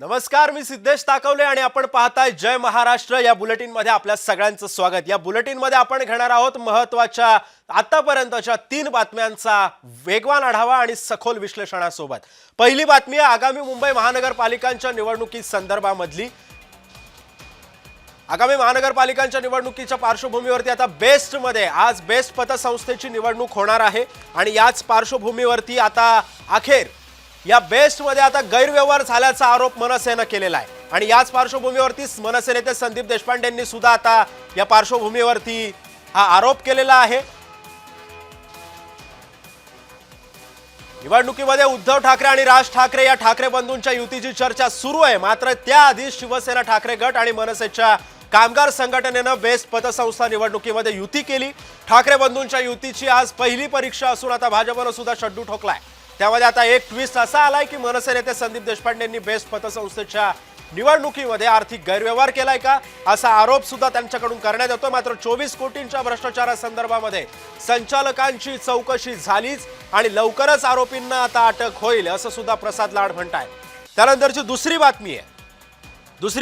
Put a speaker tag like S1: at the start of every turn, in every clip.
S1: नमस्कार, मी सिद्धेश ताकवले आणि आपण पाहताय जय महाराष्ट्र या बुलेटिन मध्ये आपल्या सगळ्यांचं स्वागत। या बुलेटिन मध्ये आपण घेणार आहोत महत्त्वाच्या आतापर्यंतच्या 3 बातम्यांचा वेगवान आढावा आणि सखोल विश्लेषणासोबत। पहिली बातमी आहे आगामी मुंबई महानगरपालिकांच्या निवडणुकीसंदर्भामधली। आगामी महानगरपालिकांच्या निवडणुकीच्या पार्श्वभूमीवरती आता बेस्ट मध्ये आज बेस्ट पतसंस्थेची निवडणूक होणार आहे आणि याच पार्श्वभूमीवरती आता अखेर या बेस्ट मध्ये आता गैरव्यवहार झाल्याचा आरोप मनसेने केलेला आहे आणि याच पार्श्वभूमीवरती मनसे नेते संदीप देशपांडेंनी सुद्धा आता या पार्श्वभूमीवरती हा आरोप केलेला आहे। निवडणुकीमध्ये उद्धव ठाकरे आणि राज ठाकरे या ठाकरे बंधूंच्या युतीची चर्चा सुरू आहे, मात्र त्याआधी शिवसेना ठाकरे गट आणि मनसेच्या कामगार संघटनेने बेस्ट पतसंस्था निवडणुकीमध्ये युती केली। ठाकरे बंधूंच्या युतीची आज पहिली परीक्षा असून आता भाजपने सुद्धा शड्डू ठोकलाय। त्यामध्ये आता एक ट्विस्ट असा आलाय की मनसे नेते संदीप देशपांडेंनी बेस्ट पतसंस्थेच्या निवडणुकीमध्ये आर्थिक गैरव्यवहार केलाय का असा आरोप सुद्धा त्यांच्याकडून करण्यात येतो। मात्र 24 कोटींच्या भ्रष्टाचारासंदर्भामध्ये संचालकांची चौकशी झालीच आणि लवकरच आरोपींना आता अटक होईल असं सुद्धा प्रसाद लाड म्हणतायत। त्यानंतरची दुसरी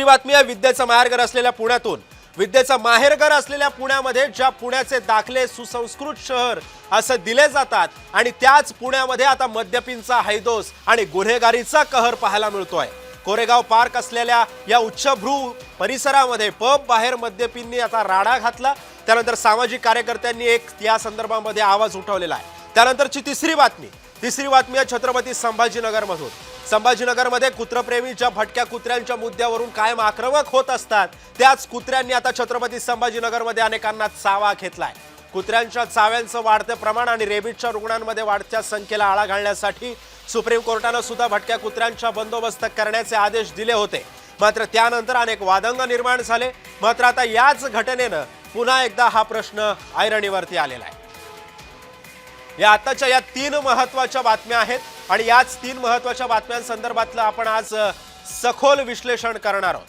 S1: बातमी आहे विद्येचं माहेरघर असलेल्या पुण्यातून। विद्येचं माहेरघर असलेल्या पुण्यामध्ये ज्या पुण्याचे दाखले सुसंस्कृत शहर असं दिले जातात आणि त्याच पुण्यामध्ये आता मद्यपींचा हैदोस आणि गुन्हेगारीचा कहर पाहायला मिळतोय। कोरेगाव पार्क असलेल्या या उच्चभ्रू परिसरामध्ये पब बाहेर मद्यपींनी आता राडा घातला। त्यानंतर सामाजिक कार्यकर्त्यांनी एक या संदर्भामध्ये आवाज उठवलेला आहे। त्यानंतरची तिसरी बातमी आहे छत्रपती संभाजीनगरमधून। संभाजीनगरमध्ये कुत्रप्रेमी ज्या भटक्या कुत्र्यांच्या मुद्द्यावरून कायम आक्रमक होत असतात त्याच कुत्र्यांनी आता छत्रपती संभाजीनगरमध्ये अनेकांना चावा घेतलाय। कुत्र्यांच्या चाव्यांचं वाढतं प्रमाण आणि रेबीजच्या रुग्णांमध्ये वाढत्या संख्येला आळा घालण्यासाठी सुप्रीम कोर्टाने सुद्धा भटक्या कुत्र्यांचा बंदोबस्त करण्याचे आदेश दिले होते, मात्र त्यानंतर अनेक वादंग निर्माण झाले। मात्र आता याच घटनेनं पुन्हा एकदा हा प्रश्न ऐरणीवरती आलेला आहे। या आताच्या या 3 महत्त्वाच्या बातम्या आहेत आणि याच 3 महत्त्वाच्या बातम्यांसंदर्भातलं आपण आज सखोल विश्लेषण करणार आहोत।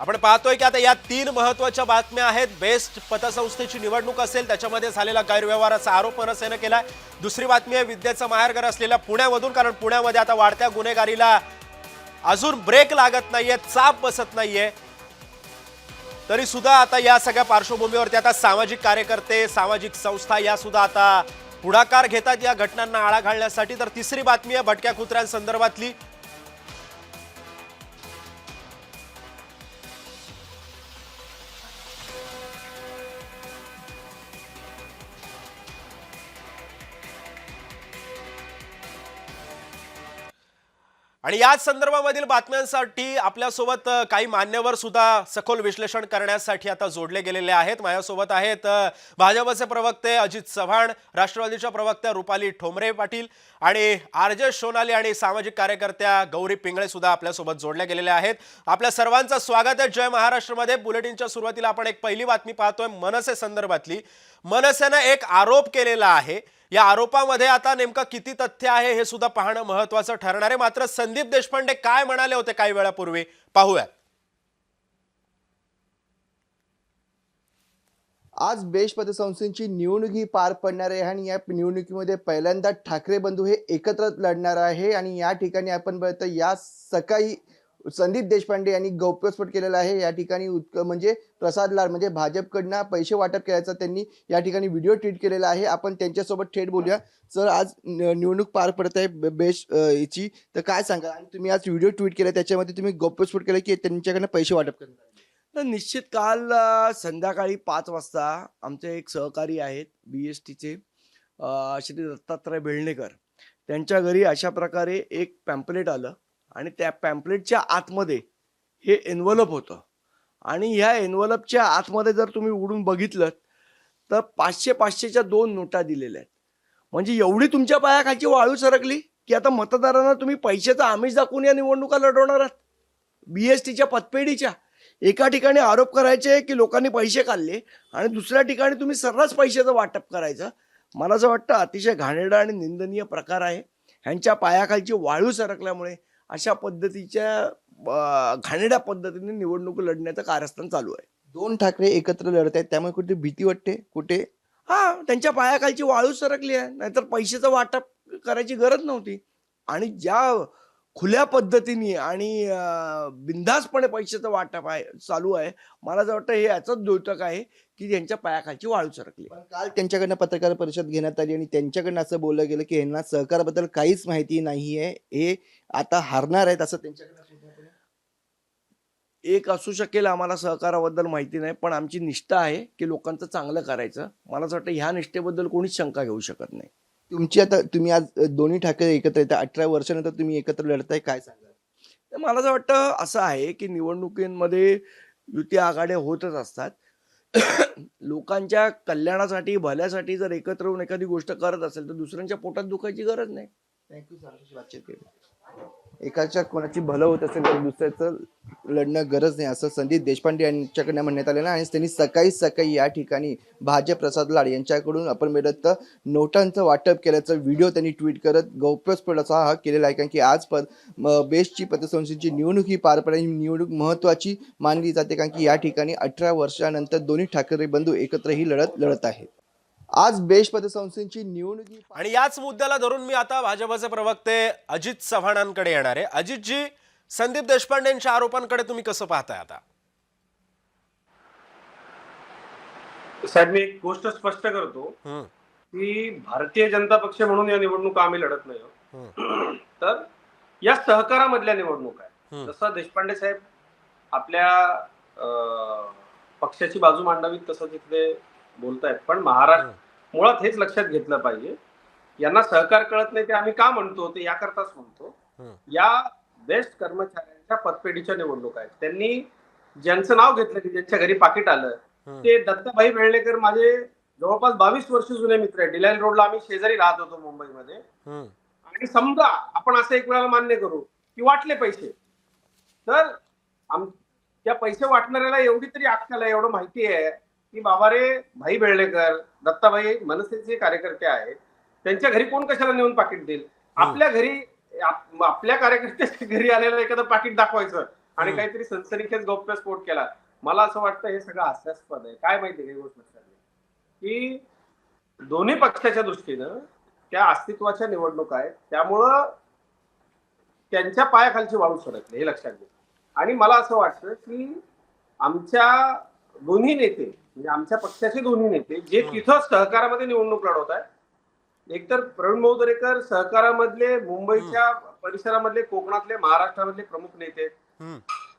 S1: आपण पाहतोय की आता या 3 महत्त्वाच्या बातम्या आहेत। बेस्ट पतसंस्थेची निवडणूक असेल त्याच्यामध्ये झालेला गैरव्यवहाराचा आरोप मनसेने केलाय। दुसरी बातमी आहे विद्येचं माहेरघर असलेल्या पुण्यामधून, कारण पुण्यामध्ये आता वाढत्या गुन्हेगारीला अजून ब्रेक लागत नाहीये, चाप बसत नाहीये। तरी सुद्धा आता या सगळ्या पार्श्वभूमीवरती आता सामाजिक कार्यकर्ते, सामाजिक संस्था या सुद्धा आता पुढाकार घेतात या घटनांना आळा घालण्यासाठी। तर तिसरी बातमी आहे भटक्या कुत्र्यांसंदर्भातली। आणि याच संदर्भामधील बातम्यांसाठी आपल्यासोबत काही मान्यवर सुद्धा सखोल विश्लेषण करण्यासाठी आता जोडले गेलेले आहेत। माझ्यासोबत आहेत भाजपचे प्रवक्ते अजित चव्हाण, राष्ट्रवादीच्या प्रवक्त्या रुपाली ठोंबरे पाटील आणि आरजे सोनाली आणि सामाजिक कार्यकर्त्या गौरी पिंगळे सुद्धा आपल्यासोबत जोडले गेलेले आहेत। आपल्या सर्वांचं स्वागत आहे जय महाराष्ट्रमध्ये। बुलेटिनच्या सुरुवातीला आपण एक पहिली बातमी पाहतोय मनसे संदर्भातली। मनसेने एक आरोप केलेला आहे, या आरोपामध्ये आता नेमका किती तथ्य आहे हे सुद्धा पाहणं महत्त्वाचं ठरणार आहे। मात्र संदीप देशपांडे काय म्हणाले होते काही वेळापूर्वी पाहूयात।
S2: आज बेस्ट पतसंस्थेची निवडणूक पार पडणार आहे आणि या निवडणुकीमध्ये पहिल्यांदा ठाकरे बंधू हे एकत्र लढणार आहे आणि या ठिकाणी आपण बघतो या सकाळी संदीप देशपांडे यांनी गौप्यस्फोट केलेला आहे। या ठिकाणी म्हणजे प्रसाद लाड म्हणजे भाजपकडनं पैसे वाटप केल्याचा त्यांनी या ठिकाणी व्हिडिओ ट्विट केलेला आहे। आपण त्यांच्यासोबत थेट बोलूया। सर, आज निवडणूक पार पडत आहे बेस्ट याची, तर काय सांगा आणि तुम्ही आज व्हिडिओ ट्विट केला त्याच्यामध्ये तुम्ही गौप्यस्फोट केला की त्यांच्याकडनं पैसे वाटप करणार?
S3: तर निश्चित काल संध्याकाळी 5 वाजता आमचे एक सहकारी आहेत BSTचे श्री दत्तात्रय बेळणेकर, त्यांच्या घरी अशा प्रकारे एक पॅम्पलेट आलं आणि त्या पॅम्पलेटच्या आतमध्ये हे एन्व्हलप होतं आणि ह्या एन्व्हलपच्या आतमध्ये जर तुम्ही उघडून बघितलं तर 500-500च्या 2 नोटा दिलेल्या आहेत। म्हणजे एवढी तुमच्या पायाखालची वाळू सरकली की आता मतदारांना तुम्ही पैशाचा आमिष दाखवून या निवडणुका लढवणार आहात। BSTच्या पतपेढीच्या एका ठिकाणी आरोप करायचे की लोकांनी पैसे काढले आणि दुसऱ्या ठिकाणी तुम्ही सर्रास पैशाचं वाटप करायचं। मला असं वाटतं अतिशय घाणेरडा आणि निंदनीय प्रकार आहे। ह्यांच्या पायाखालची वाळू सरकल्यामुळे अशा पद्धतीच्या घाणेरड्या पद्धतीने निवडणूक लढण्याचं कारस्थान चालू आहे।
S2: 2 ठाकरे एकत्र लढत आहेत, त्यामुळे कुठे भीती वाटते? कुठे
S3: त्यांच्या पायाखालची वाळू सरकली आहे, नाहीतर पैशाचं वाटप करायची गरज नव्हती. आणि ज्या खुल्या पद्धतीने आणि बिनधास्तपणे पैशाचं वाटप आहे चालू आहे, मला असं वाटतं हे याचंच द्योतक आहे की त्यांच्या पायाखालची वाळू सरकली.
S2: पण काल त्यांच्याकडनं पत्रकार परिषद घेण्यात आली आणि त्यांच्याकडनं असं बोललं गेलं की यांना सहकाराबद्दल काहीच माहिती नाहीये, हे आता हारणार आहेत असं त्यांच्याकडनं पूर्णपणे.
S3: एक असू शकेल आम्हाला सहकाराबद्दल माहिती नाही, पण आमची निष्ठा आहे की लोकांचं चांगलं करायचं. मला असं वाटतं ह्या निष्ठेबद्दल कोणीच शंका घेऊ शकत नाही.
S2: तुमची आता तुम्ही आज दोन्ही ठाकरे एकत्र येतात, 18 वर्षानंतर तुम्ही एकत्र लढताय, काय सांगाल?
S3: तर मला असं वाटतं असं आहे की निवडणुकींमध्ये युती आघाड्या होतच असतात. लोकांच्या कल्याणासाठी भल्यासाठी जर एकत्र येऊन एखादी गोष्ट करत असेल तर दुसऱ्यांच्या पोटात दुखायची गरज नाही.
S2: थँक्यू सर, बातचीत केली. एकाच्या कोणाची भलं होत असेल तर दुसऱ्याचं लढणं गरज नाही असं संदीप देशपांडे यांच्याकडनं म्हणण्यात आलेलं आहे. आणि त्यांनी सकाळी या ठिकाणी भाजप प्रसाद लाड यांच्याकडून आपण मिळत नोटांचं वाटप केल्याचं व्हिडिओ त्यांनी ट्विट करत गौप्यस्फोट असा हा केलेला आहे. कारण की आज बेस्टची पतसंस्थेची निवडणूक ही पार पडण्याची निवडणूक महत्त्वाची मानली जाते, कारण की या ठिकाणी 18 वर्षानंतर दोन्ही ठाकरे बंधू एकत्र ही लढत आहेत. आज बेस्ट पतसंस्थेची निवडणूक ही
S1: आणि याच मुद्द्याला धरून मी आता भाजपचे प्रवक्ते अजित चव्हाणांकडे येणार आहे. अजितजी, संदीप देशपांडेंच्या आरोपांकडे तुम्ही कसं पाहताय आता?
S4: साहेब, मी एक गोष्ट स्पष्ट करतो की भारतीय जनता पक्ष म्हणून या निवडणुका आम्ही लढत नाही. तर या सहकारामधल्या निवडणूक आहे. जसं देशपांडे साहेब आपल्या पक्षाची बाजू मांडावी तसं तिथले बोलतायत, पण महाराष्ट्र मुळात हेच लक्षात घेतलं पाहिजे, यांना सहकार कळत नाही ते आम्ही का म्हणतो ते याकरताच म्हणतो. या बेस्ट कर्मचाऱ्यांच्या पतपेढीच्या निवडणूक आहेत. त्यांनी ज्यांचं नाव घेतलं की ज्यांच्या घरी पाकिट आलं ते दत्ताभाई बेळणेकर माझे जवळपास 22 वर्ष जुने मित्र आहे. डिलाईन रोडला आम्ही शेजारी राहत होतो मुंबईमध्ये. आणि समजा आपण असं एक वेळेला मान्य करू की वाटले पैसे, तर त्या पैसे वाटणाऱ्याला एवढी तरी अक्कल आहे, एवढं माहिती आहे की बाबा रे, भाई बेळणेकर दत्ताभाई मनसेचे कार्यकर्ते आहेत, त्यांच्या घरी कोण कशाला नेऊन पाकिट देईल? आपल्या घरी आपल्या कार्यकर्त्याच्या घरी आलेलं एखादं पाकिट दाखवायचं आणि काहीतरी सनसनीखेच गौप्यस्फोट केला. मला असं वाटतं हे सगळं हास्यास्पद आहे. काय माहितीये ही गोष्ट लक्षात घ्या की दोन्ही पक्षाच्या दृष्टीनं त्या अस्तित्वाच्या निवडणुका आहेत, त्यामुळं त्यांच्या पायाखालची वाळू सरकली हे लक्षात घ्या. आणि मला असं वाटतं की आमच्या दोन्ही नेते म्हणजे आमच्या पक्षाचे दोन्ही नेते जे तिथं सहकारामध्ये निवडणूक लढवत आहेत, एकतर प्रवीण भाऊ दरेकर सहकारामधले मुंबईच्या परिसरामधले, कोकणातले, महाराष्ट्रामधले प्रमुख नेते,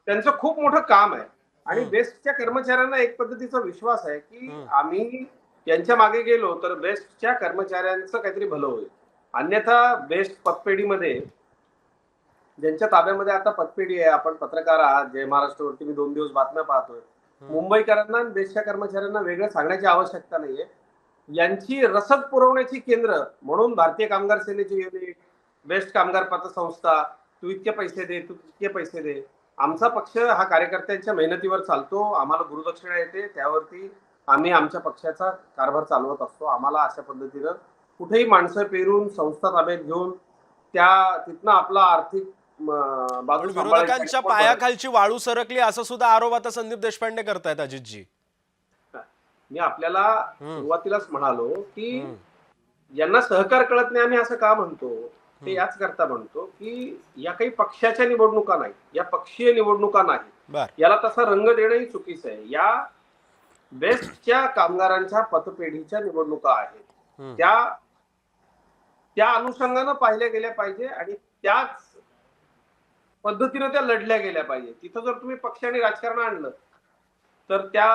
S4: त्यांचं खूप मोठं काम आहे. आणि बेस्टच्या कर्मचाऱ्यांना एक पद्धतीचा विश्वास आहे की आम्ही यांच्या मागे गेलो तर बेस्टच्या कर्मचाऱ्यांचं काहीतरी भलं होईल. अन्यथा बेस्ट पतपेढीमध्ये ज्यांच्या ताब्यामध्ये आता पतपेढी आहे, आपण पत्रकार आहात, जय महाराष्ट्रावरती मी 2 दिवस बातम्या पाहतोय, मुंबईकरांना आणि बेस्टच्या कर्मचाऱ्यांना वेगळं सांगण्याची आवश्यकता नाहीये. यांची रसद पुरवण्याची केंद्र म्हणून भारतीय कामगार सेनेची युनिट, बेस्ट कामगार पतसंस्था, तू इतके पैसे दे, तू तितके पैसे दे. आमचा पक्ष हा कार्यकर्त्यांच्या मेहनतीवर चालतो. आम्हाला गुरुदक्षिणा येते, त्यावरती आम्ही आमच्या पक्षाचा कारभार चालवत असतो. आम्हाला अशा पद्धतीनं कुठेही माणसं पेरून संस्था ताब्यात घेऊन तिथनं आपला आर्थिक बाजू
S1: विरोधकांच्या पायाखालची वाळू सरकली असं सुद्धा आरोप आता संदीप देशपांडे करतायत. अजितजी,
S4: मी आपल्याला सुरुवातीलाच म्हणालो की यांना सहकार कळत नाही आम्ही असं का म्हणतो, ते याच करता म्हणतो की या काही पक्षाच्या निवडणुका नाही, या पक्षीय निवडणुका नाही, याला तसा रंग देणंही चुकीचं आहे. या बेस्टच्या कामगारांच्या पतपेढीच्या निवडणुका आहेत, त्या अनुषंगानं पाहिल्या गेल्या पाहिजे आणि त्याच पद्धतीनं त्या लढल्या गेल्या पाहिजे. तिथं जर तुम्ही पक्ष आणि राजकारण आणलं तर त्या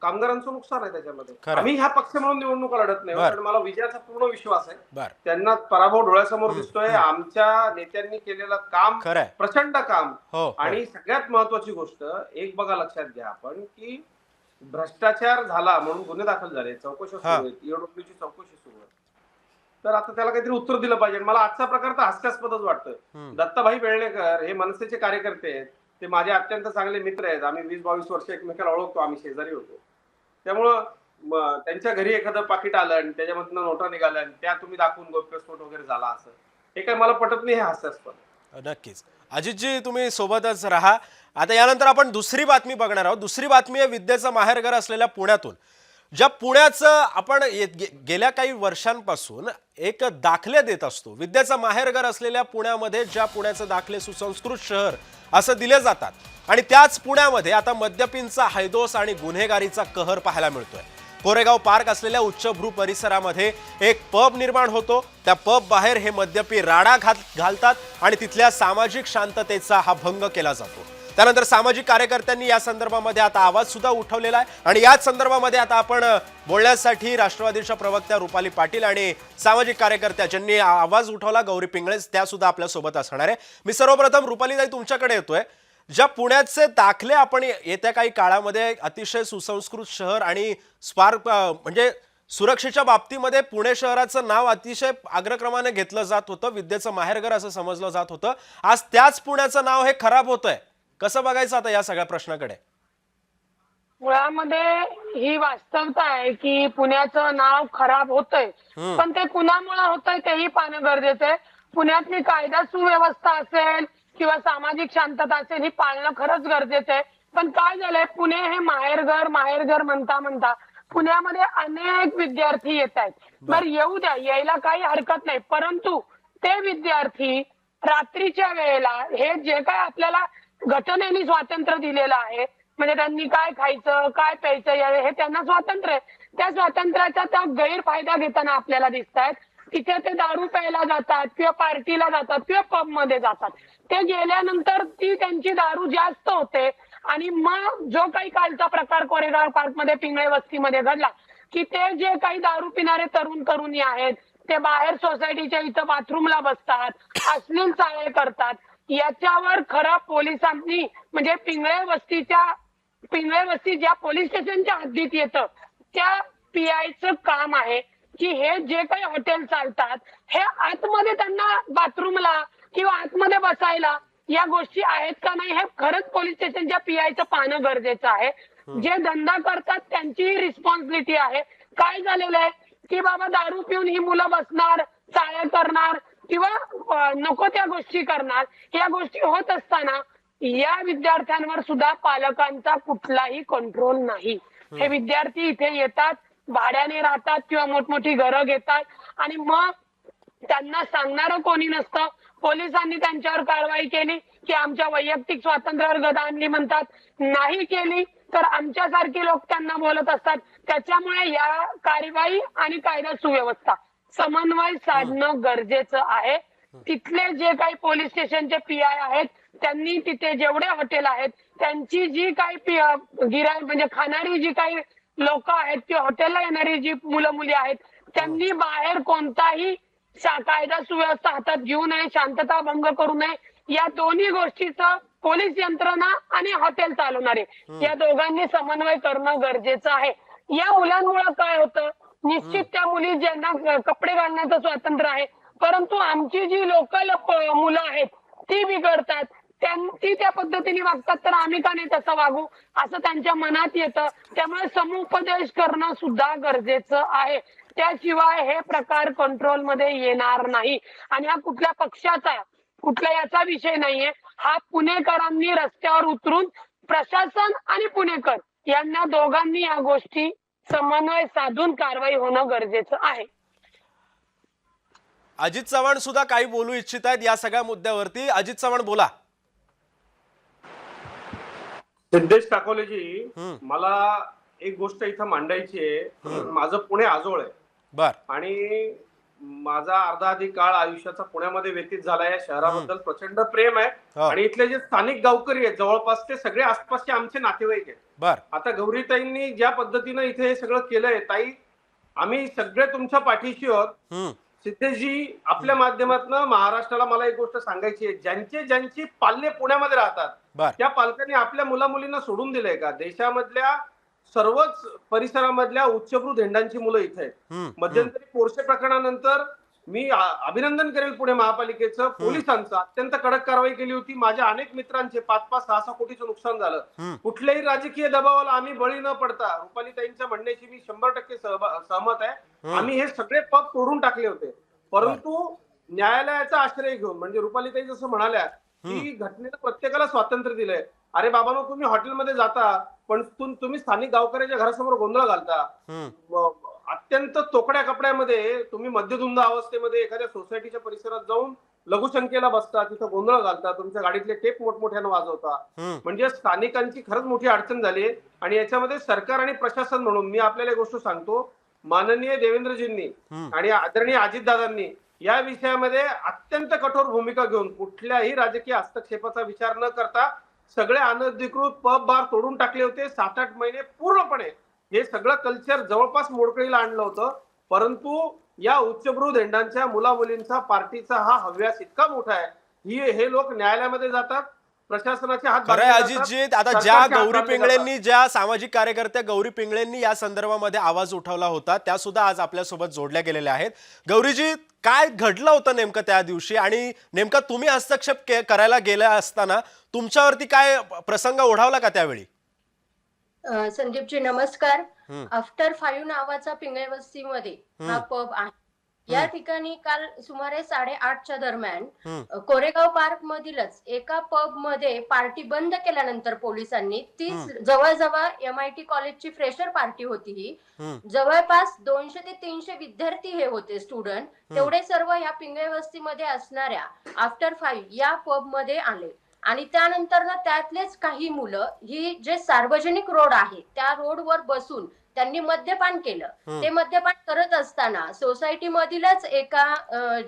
S4: कामगारांचं नुकसान आहे त्याच्यामध्ये. आम्ही ह्या पक्ष म्हणून निवडणुका लढत नाही, कारण मला विजयाचा पूर्ण विश्वास आहे. त्यांना पराभव डोळ्यासमोर दिसतोय. आमच्या नेत्यांनी केलेलं काम प्रचंड काम. आणि सगळ्यात महत्वाची गोष्ट एक बघा, लक्षात घ्या आपण की भ्रष्टाचार झाला म्हणून गुन्हे दाखल झाले, चौकशी सुरू आहेत, ईओडब्ल्यूची चौकशी सुरू आहे. तर आता त्याला काहीतरी उत्तर दिलं पाहिजे. मला आजचा प्रकार तर हास्यास्पदच वाटतं. दत्ताभाई बेळणेकर हे मनसेचे कार्यकर्ते आहेत, ते माझे अत्यंत चांगले मित्र आहेत. आम्ही 20-22 वर्ष एकमेकाला ओळखतो, आम्ही शेजारी होतो. त्यामुळं त्यांच्या घरी एखादं पाकिट आलं आणि त्याच्यामधनं नोटा निघाल्या आणि त्या तुम्ही दाखवून गौप्यस्फोट वगैरे झाला, असं हे काय मला पटत नाही. हे हास्यास्पद.
S1: नक्कीच. अजितजी, तुम्ही सोबतच राहा. आता यानंतर आपण दुसरी बातमी बघणार आहोत. दुसरी बातमी आहे विद्येचं माहेरघर असलेल्या पुण्यातून. ज्या पुण्याचं आपण गेल्या काही वर्षांपासून एक दाखले देत असतो, विद्येचं माहेरघर असलेल्या पुण्यामध्ये ज्या पुण्याचे दाखले सुसंस्कृत शहर असं दिले जातात, आणि त्याच पुण्यामध्ये आता मद्यपींचा हैदोस आणि गुन्हेगारीचा कहर पाहायला मिळतोय. कोरेगाव पार्क असलेल्या उच्चभ्रू परिसरामध्ये एक पब निर्माण होतो. त्या पब बाहेर हे मद्यपी राडा घालतात आणि तिथल्या सामाजिक शांततेचा हा भंग केला जातो. त्यानंतर सामाजिक कार्यकर्त्यांनी या संदर्भामध्ये आता आवाज सुद्धा उठवलेला आहे आणि याच संदर्भामध्ये आता आपण बोलण्यासाठी राष्ट्रवादीच्या प्रवक्त्या रुपाली पाटील आणि सामाजिक कार्यकर्त्या ज्यांनी आवाज उठवला, गौरी पिंगळे, त्या सुद्धा आपल्या सोबत असणार आहे. मी सर्वप्रथम रुपालीताई तुमच्याकडे येतोय. ज्या पुण्याचे दाखले आपण येत्या काही काळामध्ये अतिशय सुसंस्कृत शहर आणि स्पार्क म्हणजे सुरक्षेच्या बाबतीमध्ये पुणे शहराचं नाव अतिशय अग्रक्रमाने घेतलं जात होतं, विद्येचं माहेरघर असं समजलं जात होतं, आज त्याच पुण्याचं नाव हे खराब होतंय. कसं बघायचं आता या सगळ्या प्रश्नाकडे?
S5: मुळामध्ये ही वास्तवता आहे की पुण्याचं नाव खराब होतंय, पण ते कुणामुळे होतंय तेही पाहणं गरजेचं आहे. पुण्यातली कायदा सुव्यवस्था असेल किंवा सामाजिक शांतता असेल ही पाळणं खरंच गरजेचं आहे. पण काय झालंय, पुणे हे माहेरघर माहेरघर म्हणता म्हणता पुण्यामध्ये अनेक विद्यार्थी येत आहेत. बरं, येऊ द्या, यायला काही हरकत नाही, परंतु ते विद्यार्थी रात्रीच्या वेळेला हे जे काय आपल्याला घटनेने स्वातंत्र्य दिलेलं आहे, म्हणजे त्यांनी काय खायचं काय प्यायचं हे त्यांना स्वातंत्र्य आहे, त्या स्वातंत्र्याचा त्या गैरफायदा घेताना आपल्याला दिसत आहेत. तिथे ते दारू प्यायला जातात किंवा पार्टीला जातात किंवा पब मध्ये जातात. ते गेल्यानंतर ती त्यांची दारू जास्त होते आणि मग जो काही कालचा प्रकार कोरेगाव पार्क मध्ये पिंगळे वस्तीमध्ये घडला की ते जे काही दारू पिणारे तरुण तरुणी आहेत ते बाहेर सोसायटीच्या इथं बाथरूमला बसतात, अश्लील चाळे करतात. याच्यावर खरं पोलिसांनी म्हणजे पिंगळे वस्ती ज्या पोलीस स्टेशनच्या हद्दीत येतं त्या पीआयचं काम आहे की हे जे काही हॉटेल चालतात हे आतमध्ये त्यांना बाथरूमला किंवा आतमध्ये बसायला या गोष्टी आहेत का नाही हे खरंच पोलीस स्टेशनच्या पीआयचं पाहणं गरजेचं आहे. जे धंदा करतात त्यांची रिस्पॉन्सिबिलिटी आहे. काय झालेलं आहे की बाबा दारू पिऊन ही मुलं बसणार, चाळ्या करणार किंवा नको त्या गोष्टी करणार. या गोष्टी होत असताना या विद्यार्थ्यांवर सुद्धा पालकांचा कुठलाही कंट्रोल नाही. हे विद्यार्थी इथे येतात, भाड्याने राहतात किंवा मोठमोठी घरं घेतात आणि मग त्यांना सांगणारं कोणी नसतं. पोलिसांनी त्यांच्यावर कारवाई केली की आमच्या वैयक्तिक स्वातंत्र्यावर गदा आणली म्हणतात, नाही केली तर आमच्यासारखे लोक त्यांना बोलत असतात. त्याच्यामुळे या कारवाई आणि कायदा सुव्यवस्था समन्वय साधणं गरजेचं आहे. तिथले जे काही पोलीस स्टेशनचे पीआय आहेत त्यांनी तिथे जेवढे हॉटेल आहेत त्यांची जी काही गिराईक म्हणजे खाणारी जी काही लोक आहेत किंवा हॉटेलला येणारी जी मुलं मुली आहेत त्यांनी बाहेर कोणताही कायदा सुव्यवस्था हातात घेऊ नये, शांतता भंग करू नये. या दोन्ही गोष्टीचं पोलीस यंत्रणा आणि हॉटेल चालवणारे या दोघांनी समन्वय करणं गरजेचं आहे. या मुलांमुळे काय होतं, निश्चित त्या मुली ज्यांना कपडे घालण्याचं स्वातंत्र्य आहे, परंतु आमची जी लोकल मुलं आहेत ती बिघडतात, ती त्या पद्धतीने वागतात, तर आम्ही का नाही तसं वागू असं त्यांच्या मनात येतं. त्यामुळे समुपदेश करणं सुद्धा गरजेचं आहे. त्याशिवाय हे प्रकार कंट्रोलमध्ये येणार नाही. आणि हा कुठल्या पक्षाचा कुठल्या याचा विषय नाहीये. हा पुणेकरांनी रस्त्यावर उतरून प्रशासन आणि पुणेकर यांना दोघांनी या गोष्टी समन्वय साधून कारवाई होणं गरजेचं आहे.
S1: अजित चव्हाण सुद्धा काही बोलू इच्छित आहेत या सगळ्या मुद्द्यावरती. अजित चव्हाण बोला.
S4: सिद्धेश टाकोलेजी, मला एक गोष्ट इथं मांडायची आहे. माझं पुणे आजोळ आहे
S1: बर,
S4: आणि माझा अर्धा अधिक काळ आयुष्याचा पुण्यामध्ये व्यतीत झाला. या शहराबद्दल प्रचंड प्रेम आहे आणि इथले जे स्थानिक गावकरी आहेत जवळपास ते सगळे आसपासचे आमचे नातेवाईक आहेत.
S1: बर,
S4: आता गौरीताईंनी ज्या पद्धतीनं इथे हे सगळं केलंय, ताई आम्ही सगळे तुमच्या पाठीशी आहोत. सिद्धेशजी, आपल्या माध्यमातून महाराष्ट्राला मला एक गोष्ट सांगायची आहे. ज्यांची पाल्य पुण्यामध्ये राहतात त्या पालकांनी आपल्या मुला मुलींना सोडून दिलंय का? देशामधल्या सर्वच परिसरामधल्या उच्चभ्रू धेंडांची मुलं इथे आहेत. मध्यंतरी पोरसे प्रकरणानंतर मी अभिनंदन करेल पुणे महापालिकेचं, पोलिसांचं अत्यंत कडक कारवाई केली होती. माझ्या अनेक मित्रांचे 5-5, 6-6 कोटीचं नुकसान झालं. कुठल्याही राजकीय दबावाला आम्ही बळी न पडता रुपालीताईंच्या म्हणण्याची मी 100% सहमत आहे. आम्ही हे सगळे पब तोडून टाकले होते, परंतु न्यायालयाचा आश्रय घेऊन, म्हणजे रुपालीताई जसं म्हणाल्या की घटनेनं प्रत्येकाला स्वातंत्र्य दिलंय. अरे बाबांनो, तुम्ही हॉटेलमध्ये जाता, पण तुम्ही स्थानिक गावकऱ्याच्या घरासमोर गोंधळ घालता. अत्यंत तोकड्या कपड्यामध्ये तुम्ही मध्यधुंद अवस्थेमध्ये एखाद्या सोसायटीच्या परिसरात जाऊन लघुशंकेला बसता, तिथं गोंधळ घालता, तुमच्या गाडीतले टेप मोठमोठ्यानं वाजवता. म्हणजे स्थानिकांची खरंच मोठी अडचण झाली. आणि याच्यामध्ये सरकार आणि प्रशासन म्हणून मी आपल्याला एक गोष्ट सांगतो, माननीय देवेंद्रजींनी आणि आदरणीय अजितदादांनी या विषयामध्ये अत्यंत कठोर भूमिका घेऊन कुठल्याही राजकीय हस्तक्षेपाचा विचार न करता सगळे अनधिकृत पब बार तोडून टाकले होते. 7-8 महिने पूर्णपणे हे सगळं कल्चर जवळपास मोडकळीला आणलं होतं. परंतु या उच्चभ्रू धेंडांच्या मुला मुलींचा पार्टीचा हा हव्यास इतका मोठा आहे, हे लोक न्यायालयामध्ये जातात, प्रशासनाचे हात
S1: खरंय
S4: बांधले जातात,
S1: अजितजी, आता ज्या
S4: सरकारचे हात
S1: गौरी
S4: बांधले
S1: पिंगळेंनी,
S4: जातात.
S1: ज्या सामाजिक कार्यकर्त्या गौरी पिंगळेंनी या संदर्भामध्ये आवाज उठवला होता त्या सुद्धा आज आपल्यासोबत जोडल्या गेलेल्या आहेत. गौरीजी, काय घडलं होतं नेमकं त्या दिवशी आणि नेमका तुम्ही हस्तक्षेप करायला गेला असताना तुमच्यावरती काय प्रसंग ओढावला का त्यावेळी?
S6: संदीपजी नमस्कार. आफ्टर 5 नावाचा पिंगळे वस्तीमध्ये हा पब आहे. या ठिकाणी काल सुमारे 8:30च्या दरम्यान कोरेगाव पार्क मधीलच एका पब मध्ये पार्टी बंद केल्यानंतर पोलिसांनी, ती जवळजवळ MIT कॉलेजची फ्रेशर पार्टी होती ही, जवळपास 200 ते 300 विद्यार्थी हे होते, स्टुडंट, तेवढे सर्व या पिंगळे वस्तीमध्ये असणाऱ्या आफ्टर 5 या पब मध्ये आले. आणि त्यानंतर ना त्यातलेच काही मुलं ही जे सार्वजनिक रोड आहे त्या रोडवर बसून त्यांनी मद्यपान केलं. ते मद्यपान करत असताना सोसायटी मधीलच एका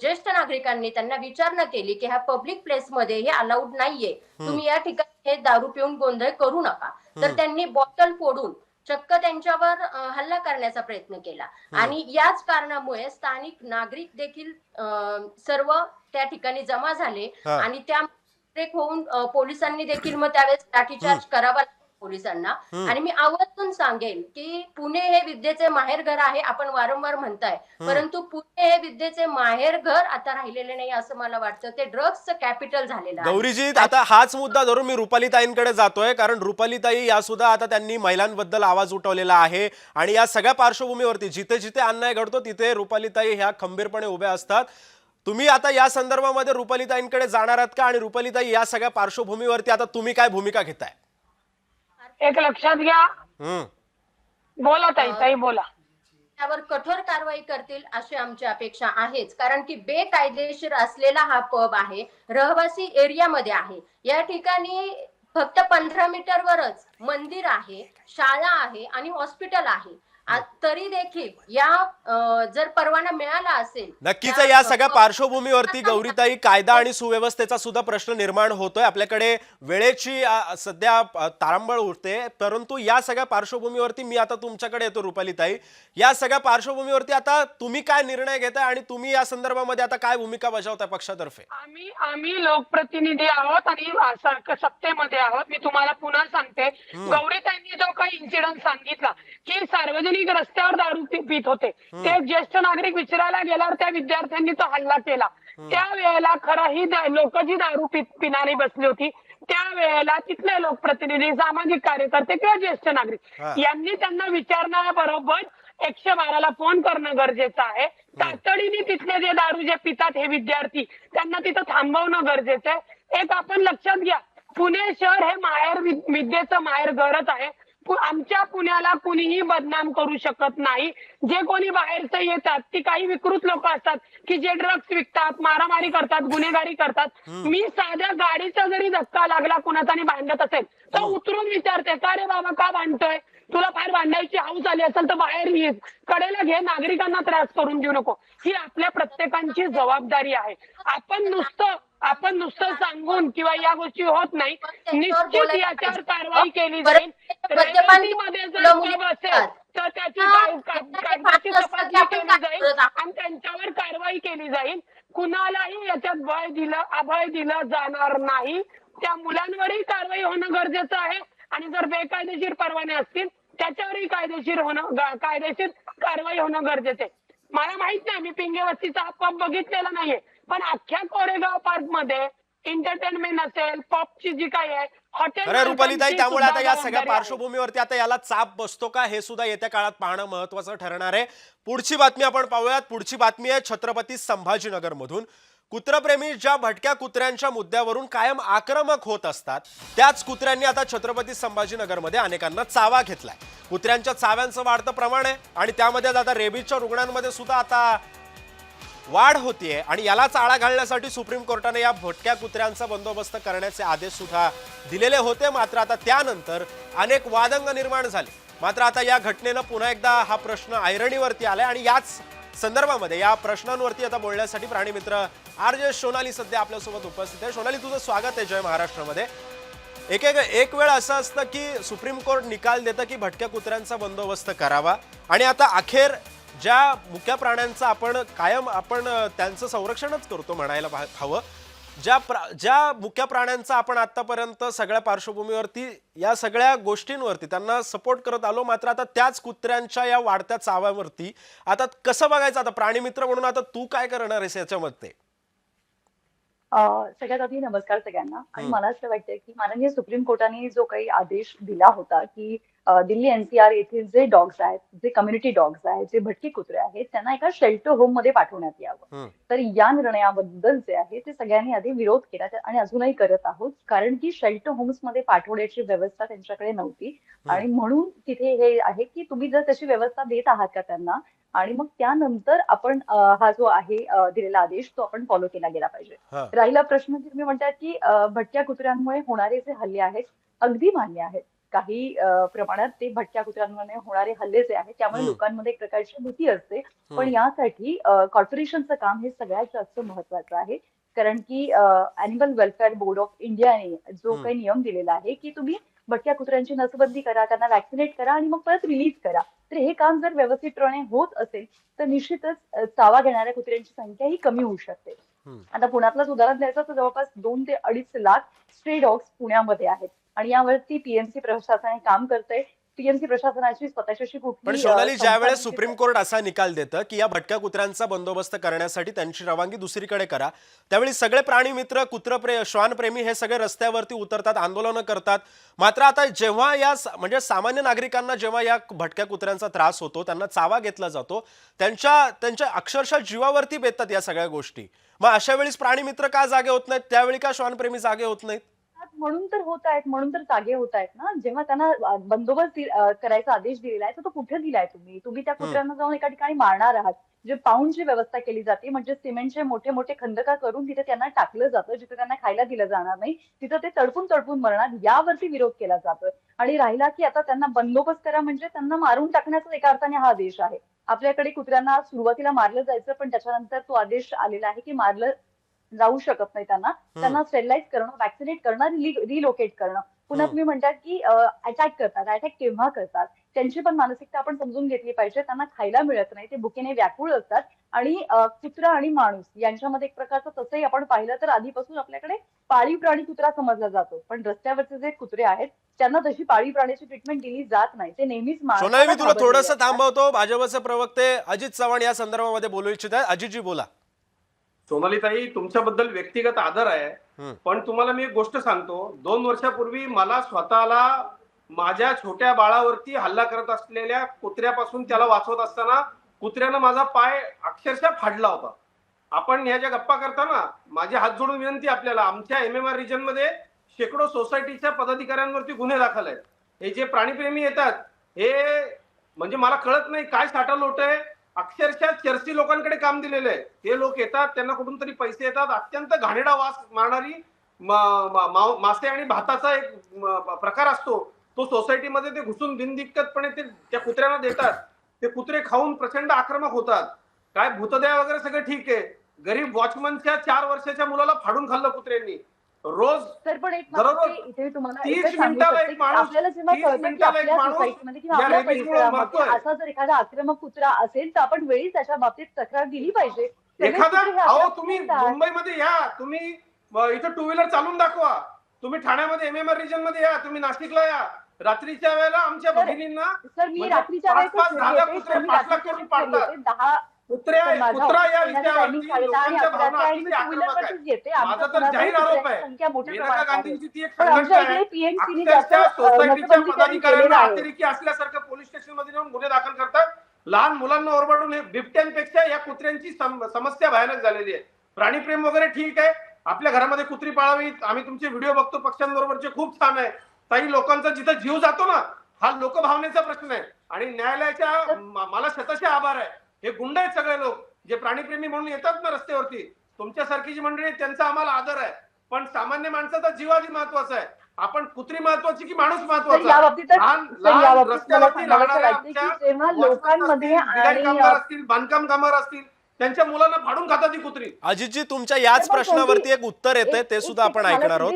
S6: ज्येष्ठ नागरिकांनी त्यांना विचारणा केली की ह्या पब्लिक प्लेस मध्ये हे अलाउड नाहीये, तुम्ही या ठिकाणी हे दारू पिऊन गोंधळ करू नका. तर त्यांनी बॉटल फोडून चक्क त्यांच्यावर हल्ला करण्याचा प्रयत्न केला. आणि याच कारणामुळे स्थानिक नागरिक देखील सर्व त्या ठिकाणी जमा झाले आणि त्या होऊन पोलिसांनी देखील मग त्यावेळेस लाठीचार्ज करावा पोलिसांना. आणि मी आवर्जून सांगेन की पुणे हे विद्येचे माहेरघर आहे, आपण वारंवार म्हणताय, परंतु पुणे हे विद्येचे माहेरघर आता राहिलेले नाही असं मला वाटतं. ते ड्रग्सचं कॅपिटल झालेलं आहे.
S1: गौरीजी, आता हाच मुद्दा धरून मी रुपालीताईंकडे जातोय, कारण रुपालीताई या सुद्धा आता त्यांनी महिलांबद्दल आवाज उठवलेला आहे आणि या सगळ्या पार्श्वभूमीवरती जिथे जिथे अन्याय घडतो तिथे रुपालीताई ह्या खंबीरपणे उभ्या असतात. तुम्ही आता या संदर्भामध्ये रुपालीताईंकडे जाणार आहात का? आणि रुपालीताई, या सगळ्या पार्श्वभूमीवरती आता तुम्ही काय भूमिका घेताय?
S5: एक लक्षात घ्या. बोला ताई बोला.
S6: त्यावर कठोर कारवाई करतील अशी आमची अपेक्षा आहेच, कारण की बेकायदेशीर असलेला हा पब आहे, रहिवासी एरियामध्ये आहे. या ठिकाणी फक्त 15 मीटरवरच मंदिर आहे, शाळा आहे आणि हॉस्पिटल आहे. तरी देखील या जर परवाना मिळाला असेल,
S1: नक्कीच या सगळ्या पार्श्वभूमीवरती गौरीताई, कायदा आणि सुव्यवस्थेचा सुद्धा प्रश्न निर्माण होतोय. आपल्याकडे वेळेची सध्या तारांबळ उठते, परंतु या सगळ्या पार्श्वभूमीवरती मी आता तुमच्याकडे येतो रुपालीताई. या सगळ्या पार्श्वभूमीवरती आता तुम्ही काय निर्णय घेताय आणि तुम्ही या संदर्भामध्ये आता काय भूमिका बजावताय पक्षातर्फे?
S5: आम्ही लोकप्रतिनिधी आहोत आणि सत्तेमध्ये आहोत. मी तुम्हाला पुन्हा सांगते, गौरीताईंनी जो काही इन्सिडेंट सांगितला की सार्वजनिक रस्त्यावर दारू पित होते, ते ज्येष्ठ नागरिक विचारायला गेल्यावर त्या विद्यार्थ्यांनी तो हल्ला केला. त्यावेळेला खरं ही लोक जी दारू पिणारी बसली होती, त्यावेळेला तिथले लोकप्रतिनिधी, सामाजिक कार्यकर्ते किंवा ज्येष्ठ नागरिक यांनी त्यांना विचारण्याबरोबर 112ला फोन करणं गरजेचं आहे. तातडीने तिथले जे दारू जे पितात हे विद्यार्थी, त्यांना तिथं थांबवणं गरजेचं आहे. एक आपण लक्षात घ्या, पुणे शहर हे विद्येचं माहेरघरच आहे. आमच्या पुण्याला कुणीही बदनाम करू शकत नाही. जे कोणी बाहेरचं येतात ती काही विकृत लोक असतात की जे ड्रग्स विकतात, मारामारी करतात, गुन्हेगारी करतात. मी साध्या गाडीचा जरी धक्का लागला कुणाचा आणि भांडत असेल तर उतरून विचारते, का रे बाबा का भांडतोय, तुला फार भांडायची हाऊस आली असेल तर बाहेर ये, कडेला घे, नागरिकांना त्रास करून देऊ नको. ही आपल्या प्रत्येकाची जबाबदारी आहे. आपण नुसतं सांगून किंवा या गोष्टी होत नाही. निश्चित याच्यावर कारवाई केली जाईल. रेल्वेमध्ये जर मुलं असेल तर त्याची कायद्याची तपासणी केली जाईल आणि त्यांच्यावर कारवाई केली जाईल. कुणालाही याच्यात अभय दिलं जाणार नाही. त्या मुलांवरही कारवाई होणं गरजेचं आहे आणि जर बेकायदेशीर परवाने असतील त्याच्यावरही कायदेशीर कारवाई होणं गरजेचं आहे. मला माहित नाही, मी पिंगे वस्तीचा हा पब बघितलेला नाहीये, पण अख्ख्या कोरेगाव पार्क मध्ये एंटरटेनमेंट असेल, पबची जी काही आहे, हॉटेल.
S1: रुपालीताई, त्यामुळे आता या सगळ्या पार्श्वभूमीवरती आता याला चाप बसतो का हे सुद्धा येत्या काळात पाहणं महत्वाचं ठरणार आहे. पुढची बातमी आपण पाहूयात. पुढची बातमी आहे छत्रपती संभाजीनगर मधून. कुत्रप्रेमी ज्या भटक्या कुत्र्यांच्या मुद्द्यावरून कायम आक्रमक होत असतात, त्याच कुत्र्यांनी आता छत्रपती संभाजीनगरमध्ये अनेकांना चावा घेतलाय. कुत्र्यांच्या चाव्यांचं वाढतं प्रमाण आहे आणि त्यामध्ये आता रेबीजच्या रुग्णांमध्ये सुद्धा आता वाढ होतीये आणि यालाच आळा घालण्यासाठी सुप्रीम कोर्टाने या भटक्या कुत्र्यांचा बंदोबस्त करण्याचे आदेश सुद्धा दिलेले होते. मात्र आता त्यानंतर अनेक वादंग निर्माण झाले. मात्र आता या घटनेनं पुन्हा एकदा हा प्रश्न ऐरणीवरती आलाय आणि याच संदर्भामध्ये या प्रश्नांवरती आता बोलण्यासाठी प्राणीमित्र RJ सोनाली सध्या आपल्यासोबत उपस्थित आहे. सोनाली, तुझं स्वागत आहे जय महाराष्ट्रामध्ये. एक वेळ असं असतं की सुप्रीम कोर्ट निकाल देतं की भटक्या कुत्र्यांचा बंदोबस्त करावा आणि आता अखेर ज्या मुक्या प्राण्यांचं आपण त्यांचं संरक्षणच करतो म्हणायला हवं, ज्या मुक्या प्राण्यांचा आपण आतापर्यंत सगळ्या पार्श्वभूमीवरती या सगळ्या गोष्टींवरती त्यांना सपोर्ट करत आलो, मात्र आता त्याच कुत्र्यांच्या या वाढत्या चाव्यावरती आता कसं बघायचं? आता प्राणीमित्र म्हणून आता तू काय करणार आहेस याच्यामध्ये?
S7: सगळ्यात आधी नमस्कार सगळ्यांना. आणि मला असं वाटतंय की माननीय सुप्रीम कोर्टाने जो काही आदेश दिला होता की दिल्ली NCR येथील जे डॉग्स आहेत, जे कम्युनिटी डॉग्स आहेत, जे भटकी कुत्रे आहेत, त्यांना एका शेल्टर होम मध्ये पाठवण्यात यावं. तर या निर्णयाबद्दल जे आहे ते सगळ्यांनी आधी विरोध केला आणि अजूनही करत आहोत, कारण की शेल्टर होम्स मध्ये पाठवण्याची व्यवस्था त्यांच्याकडे नव्हती आणि म्हणून तिथे हे आहे की तुम्ही जर तशी व्यवस्था देत आहात का त्यांना, आणि मग त्यानंतर आपण हा जो आहे दिलेला आदेश तो आपण फॉलो केला गेला पाहिजे. राहिला प्रश्न की तुम्ही म्हणतात की भटक्या कुत्र्यांमुळे होणारे जे हल्ले आहेत अगदी मान्य आहेत. काही प्रमाणात ते भटक्या कुत्र्यांमुळे होणारे हल्ले जे आहेत त्यामुळे लोकांमध्ये एक प्रकारची भीती असते. पण यासाठी कॉर्पोरेशनचं काम हे सगळ्यात जास्त महत्वाचं आहे, कारण की अॅनिमल वेलफेअर बोर्ड ऑफ इंडियाने जो काही नियम दिलेला आहे की तुम्ही भटक्या कुत्र्यांची नसबंदी करा, त्यांना वॅक्सिनेट करा आणि मग परत रिलीज करा. तर हे काम जर व्यवस्थितपणे होत असेल तर निश्चितच चावा घेणाऱ्या कुत्र्यांची संख्या ही कमी होऊ शकते. आता पुण्यातलंच उदाहरण द्यायचं तर जवळपास 2 ते 2.5 लाख स्ट्रे डॉग्स पुण्यामध्ये आहेत आणि यावरती PMC प्रशासन काम करतंय. PMC प्रशासनाची स्वतःची
S1: पण
S7: कुठली
S1: सोनाली, ज्यावेळेस सुप्रीम कोर्ट असा निकाल देतं की या भटक्या कुत्र्यांचा बंदोबस्त करण्यासाठी त्यांची रवानगी दुसरीकडे करा, त्यावेळी सगळे प्राणी मित्र, श्वानप्रेमी हे सगळे रस्त्यावरती उतरतात, आंदोलनं करतात. मात्र आता जेव्हा म्हणजे सामान्य नागरिकांना जेव्हा या भटक्या कुत्र्यांचा त्रास होतो, त्यांना चावा घेतला जातो, त्यांच्या अक्षरशः जीवावरती बेततात या सगळ्या गोष्टी. मग अशा वेळेस प्राणी मित्र का जागे होत नाहीत? त्यावेळी का श्वानप्रेमी जागे होत नाहीत?
S7: म्हणून तर होत आहेत, म्हणून तर जागे होत आहेत ना. जेव्हा त्यांना बंदोबस्त करायचा आदेश दिलेला आहे तर तो कुठे दिलाय तुम्ही त्या कुत्र्यांना जाऊन एका ठिकाणी मारणार आहात. जे पाऊंडची व्यवस्था केली जाते, म्हणजे सिमेंटचे मोठे मोठे खंदका करून तिथे त्यांना टाकलं जातं, जिथे त्यांना खायला दिलं जाणार नाही, तिथं ते तडपून मरणार, यावरती विरोध केला जातोय. आणि राहिला की आता त्यांना बंदोबस्त करा म्हणजे त्यांना मारून टाकण्याचा एका अर्थाने हा आदेश आहे. आपल्याकडे कुत्र्यांना सुरुवातीला मारलं जायचं, पण त्याच्यानंतर तो आदेश आलेला आहे की मारलं जाऊ शकत नाही त्यांना स्टेरिलाइज करणं, वॅक्सिनेट करणं, रिलोकेट करणं. पुन्हा तुम्ही म्हणतात की अटॅक करतात. अटॅक केव्हा करतात? त्यांची पण मानसिकता आपण समजून घेतली पाहिजे. त्यांना खायला मिळत नाही, ते भुकेने व्याकुळ असतात आणि कुत्रा आणि माणूस यांच्यामध्ये एक प्रकारचं तसंही आपण पाहिलं तर आधीपासून आपल्याकडे पाळीव प्राणी कुत्रा समजला जातो, पण रस्त्यावरचे जे कुत्रे आहेत त्यांना तशी पाळीव प्राण्याची ट्रीटमेंट दिली जात नाही. ते नेहमीच
S1: सोनाली, मी तुला थोडंसं थांबवतो. भाजपचे प्रवक्ते अजित चव्हाण या संदर्भामध्ये बोलू इच्छित आहेत. अजितजी बोला.
S4: सोनालीताई, तुमच्याबद्दल व्यक्तिगत आदर आहे, पण तुम्हाला मी एक गोष्ट सांगतो. 2 वर्षापूर्वी मला स्वतःला माझ्या छोट्या बाळावरती हल्ला करत असलेल्या कुत्र्यापासून त्याला वाचवत असताना कुत्र्यानं माझा पाय अक्षरशः फाडला होता. आपण ह्या ज्या गप्पा करताना माझी हात जोडून विनंती आपल्याला, आमच्या MMR रिजन मध्ये शेकडो सोसायटीच्या पदाधिकाऱ्यांवरती गुन्हे दाखल आहेत. हे जे प्राणीप्रेमी येतात हे म्हणजे मला कळत नाही काय साठा लोट आहे. अक्षरशः चर्ची लोकांकडे काम दिलेलं आहे. हे लोक येतात, त्यांना कुठून तरी पैसे येतात, अत्यंत घाणेरडा वास मारणारी मासे आणि भाताचा एक प्रकार असतो, तो सोसायटीमध्ये ते घुसून बिनदिक्कतपणे ते त्या कुत्र्यांना देतात. ते कुत्रे खाऊन प्रचंड आक्रमक होतात. काय भूतदया वगैरे सगळं ठीक आहे, गरीब वॉचमनच्या 4 वर्षाच्या मुलाला फाडून खाल्लं कुत्र्यांनी. रोज बरोबर 30 मिनिटाला एक माणूस, 30 मिनिटाला एक माणूस या रेबीजमुळे मरतोय.
S7: असा जर एखादा आक्रमक कुत्रा असेल तर आपण वेळीच त्याच्या बाबतीत तक्रार दिली पाहिजे.
S4: तुम्ही मुंबईमध्ये या, तुम्ही इथं 2 व्हीलर चालून दाखवा, तुम्ही ठाण्यामध्ये MMR रिजन मध्ये या, तुम्ही नाशिकला या. रात्रीच्या वेळेला आमच्या भगिनींना
S7: मी रात्रीच्या वेळेस
S4: कुत्रा या विषयावरती लोकांच्या भावना अतिशय आक्रमक आहेत. माझा तर जाहीर आरोप आहे, मेनका गांधींची ती एक संघटना आहे, अक्षरशः सोसायटीच्या पदाधिकाऱ्यांना अतिरेकी असल्यासारखं पोलीस स्टेशन मध्ये जाऊन गुन्हे दाखल करतात. लहान मुलांना ओरबाडून हे बिबट्यांपेक्षा या कुत्र्यांची समस्या भयानक झालेली आहे. प्राणीप्रेम वगैरे ठीक आहे, आपल्या घरामध्ये कुत्री पाळावी, आम्ही तुमचे व्हिडिओ बघतो पक्ष्यांबरोबरचे, खूप छान आहे. काही लोकांचा जिथं जीव जातो ना, हा लोकभावनेचा प्रश्न आहे. आणि न्यायालयाच्या मला शतशः आभार आहे. हे गुंड आहेत सगळे लोक जे प्राणीप्रेमी म्हणून येतात ना रस्त्यावरती, तुमच्यासारखी जी मंडळी, त्यांचा आम्हाला आदर आहे. पण सामान्य माणसाचा जीव आधी महत्वाचा आहे. आपण कुत्री महत्वाची की माणूस महत्वाचा?
S7: या बाबतीत
S4: रस्त्यावरती राहणाऱ्या आमच्या
S7: लोकांमध्ये
S4: बिगारी कामगार असतील, बांधकाम कामगार असतील, त्यांच्या मुलांना फाडून खातात ही कुत्री.
S1: अजितजी, तुमच्या याच प्रश्नावरती एक उत्तर येते, ते सुद्धा आपण ऐकणार आहोत.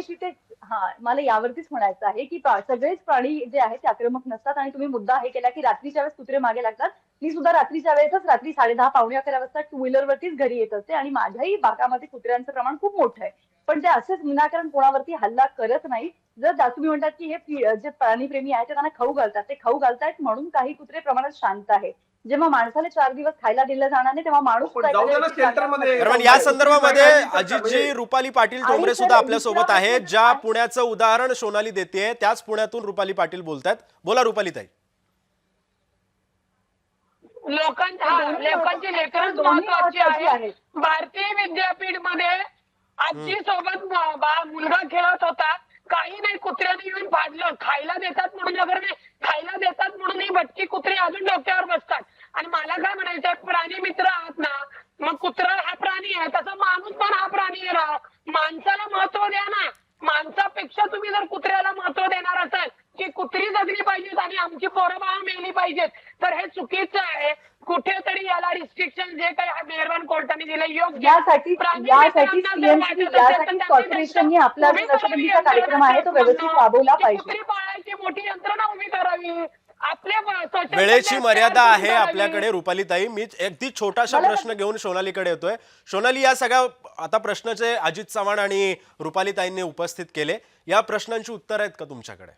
S7: हा, मला यावरतीच म्हणायचं आहे की सगळेच प्राणी जे आहेत ते आक्रमक नसतात. आणि तुम्ही मुद्दा हे केला की रात्रीच्या वेळेस कुत्रे मागे लागतात. मी सुद्धा रात्रीच्या वेळेसच रात्री 10:30 पावणे 11 वाजता टू व्हीलर वरतीच घरी येत असते आणि माझ्याही भागामध्ये कुत्र्यांचं प्रमाण खूप मोठं आहे. पण ते असेच विनाकारण कोणावरती हल्ला करत नाही. जर तुम्ही म्हणतात की हे जे प्राणीप्रेमी आहेत ते त्यांना खाऊ घालतात, ते खाऊ घालतायत म्हणून काही कुत्रे प्रमाणात शांत आहेत. जेव्हा माणसाला 4 दिवस खायला दिलं जाणार नाही तेव्हा माणूस
S1: दरम्यान या संदर्भामध्ये अजितजी, रुपाली पाटील टोमरे सुद्धा आपल्या सोबत आहेत. ज्या पुण्याचं उदाहरण सोनाली देते त्याच पुण्यातून रुपाली पाटील बोलतात. बोला रुपाली ताई.
S5: लोकांची लेकरच महत्वाची आहे. भारतीय विद्यापीठ मध्ये आजी सोबत मुलगा खेळत होता, काही नाही, कुत्र्याने येऊन फाडलं. खायला देतात म्हणून, अगर नाही खायला देतात म्हणून ही भटकी कुत्री अजून डोक्यावर बसतात. आणि मला काय म्हणायचं, प्राणी मित्र आहात ना, मग कुत्रा हा प्राणी आहे, तसा माणूस पण हा प्राणी आहे. माणसाला महत्व द्या ना. माणसापेक्षा तुम्ही जर कुत्र्याला महत्व देणार असाल की कुत्री जगली पाहिजेत आणि आमची पोरं बाळा मेली पाहिजेत, तर हे चुकीचं आहे. कुठेतरी याला रिस्ट्रिक्शन जे काही मेहरबान कोर्टाने दिले योग्य.
S7: यासाठी कॉर्पोरेशननी आपला जो नशबंदीचा कार्यक्रम आहे तो व्यवस्थित राबवला पाहिजे.
S5: कुत्री पाळायची मोठी यंत्रणा उभी करावी.
S1: वेळेची मर्यादा आहे आपल्याकडे रुपाली ताई. मी अगदी छोटासा प्रश्न घेऊन सोनालीकडे येतोय. सोनाली, या सगळ्या आता प्रश्नाचे अजित चव्हाण आणि रुपाली ताईंनी उपस्थित केले, या प्रश्नांची उत्तर आहेत का तुमच्याकडे?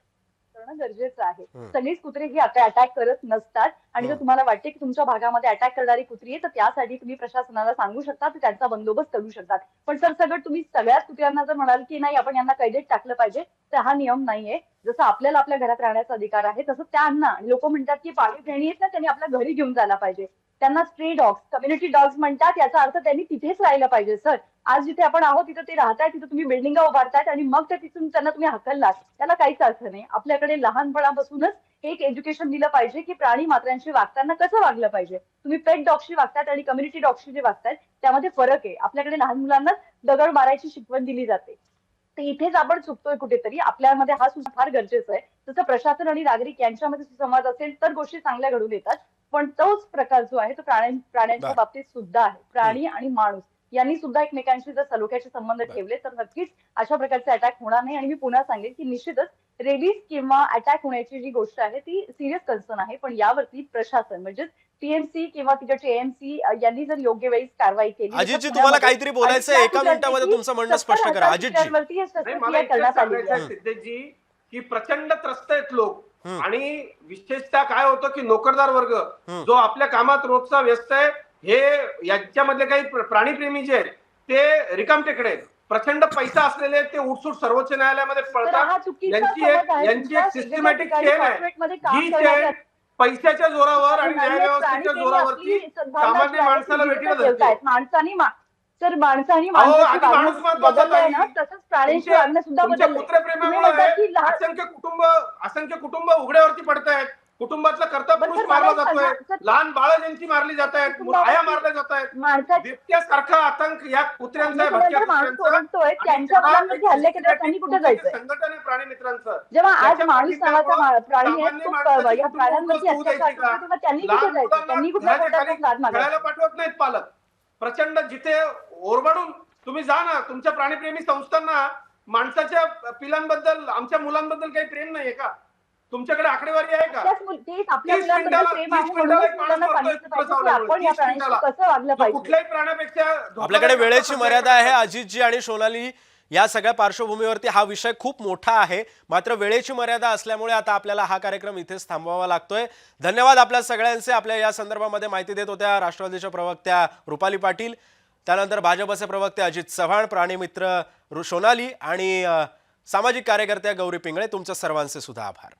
S7: गरजेचं आहे. सगळीच कुत्रे ही अटॅक करत नसतात. आणि जर तुम्हाला वाटते की तुमच्या भागामध्ये अटॅक करणारी कुत्री आहे तर त्यासाठी तुम्ही प्रशासनाला सांगू शकता, त्यांचा बंदोबस्त करू शकतात. पण सरसकट तुम्ही सगळ्याच कुत्र्यांना जर म्हणाल की नाही आपण यांना कैदेत टाकलं पाहिजे, तर हा नियम नाहीये. जसं आपल्याला आपल्या घरात राहण्याचा अधिकार आहे तसं त्यांना, लोक म्हणतात की पाळीव प्राणी आहेत ना, त्यांनी आपल्या घरी घेऊन जायला पाहिजे. त्यांना स्ट्रे डॉग्स, कम्युनिटी डॉग्स म्हणतात. याचा अर्थ त्यांनी तिथेच राहिलं पाहिजे. सर, आज जिथे आपण आहोत तिथे ते राहतायत, तिथे तुम्ही बिल्डिंगा उभारतायत आणि मग ते तिथून त्यांना तुम्ही हकललात, त्याला काहीच अर्थ नाही. आपल्याकडे लहानपणापासूनच एक एज्युकेशन दिलं पाहिजे की प्राणी मात्रांशी वागताना कसं वागलं पाहिजे. तुम्ही पेट डॉगशी वागतात आणि कम्युनिटी डॉगशी जे वागतात त्यामध्ये फरक आहे. आपल्याकडे लहान मुलांना दगड मारायची शिकवण दिली जाते. तर इथेच आपण चुकतोय कुठेतरी. आपल्यामध्ये हा सुद्धा फार गरजेचं आहे. तसं प्रशासन आणि नागरिक यांच्यामध्ये सुसंवाद असेल तर गोष्टी चांगल्या घडून येतात. पण तोच प्रकार जो आहे तो प्राण्यांच्या बाबतीत सुद्धा आहे. प्राणी आणि माणूस यांनी सुद्धा एकमेकांशी जर सलोख्याचे संबंध ठेवले तर नक्कीच अशा प्रकारचे अटॅक होणार नाही. आणि मी पुन्हा सांगेन की निश्चितच रेबीज किंवा अटॅक होण्याची जी गोष्ट आहे ती सिरियस कन्सर्न आहे. पण यावरती प्रशासन म्हणजे टीएमसी किंवा तिकडचे एएमसी यांनी जर योग्य वेळी कारवाई केली.
S1: अजितजी, तुम्हाला काहीतरी बोलायचं आहे, एका मिनिटामध्ये तुमचं म्हणणं स्पष्ट करा. अजितजी,
S7: करण्यात आली
S4: सिद्धेशजी की प्रचंड त्रस्त आहेत लोक. आणि विशेषतः काय होतं की नोकरदार वर्ग जो आपल्या कामात रोजचा व्यस्त आहे, हे यांच्यामधले काही प्राणीप्रेमी जे आहेत ते रिकामटेकडे आहेत. प्रचंड पैसा असलेले ते उठसूट सर्वोच्च न्यायालयामध्ये पळतात. यांची एक सिस्टमॅटिक चेन आहे. ही चेन पैशाच्या जोरावर आणि न्याय व्यवस्थेच्या जोरावरती सामान्य माणसाला भेटीला धरते.
S7: माणसानी
S4: माणूस महत्वाचा आहे ना,
S7: तसंच प्राण्यांची वागणं सुद्धा बदललंय.
S4: असंख्य कुटुंब उघड्यावरती पडतायत. कुटुंबातला कर्ता पुरुष मारला जातोय, लहान बाळं ज्यांची मारली जात आहेत, आया मारल्या जात आहेत. बिबट्यासारखा आतंक या कुत्र्यांचा, संघटन आहे प्राणी मित्रांचं.
S7: जेव्हा आज माणूस नावाचा प्राणी आहे तो या प्राण्यांवरती अत्याचार करतो तेव्हा त्यांनी कुठे जायचं? त्यांनी कुठल्या कोर्टात लाद मागायची?
S4: खेळायला पाठवत नाहीत पालक. प्रचंड जिथे ओरबाडून तुम्ही जा ना, तुमच्या प्राणीप्रेमी संस्थांना माणसाच्या पिलांबद्दल, आमच्या मुलांबद्दल काही प्रेम नाहीये का? तुमच्याकडे आकडेवारी आहे का? कुठल्याही प्राण्यापेक्षा
S1: आपल्याकडे वेळेची मर्यादा आहे. अजितजी आणि सोनाली, या सगळ्या पार्श्वभूमीवरती हा विषय खूप मोठा आहे, मात्र वेळेची मर्यादा असल्यामुळे आता आपल्याला हा कार्यक्रम इथेच थांबवावा लागतोय. धन्यवाद आपल्या सगळ्यांचे. आपल्या या संदर्भामध्ये माहिती देत होत्या राष्ट्रवादीच्या प्रवक्त्या रुपाली पाटील, त्यानंतर भाजपचे प्रवक्ते अजित चव्हाण, प्राणीमित्र सोनाली आणि सामाजिक कार्यकर्त्या गौरी पिंगळे. तुमच्या सर्वांचे सुद्धा आभार.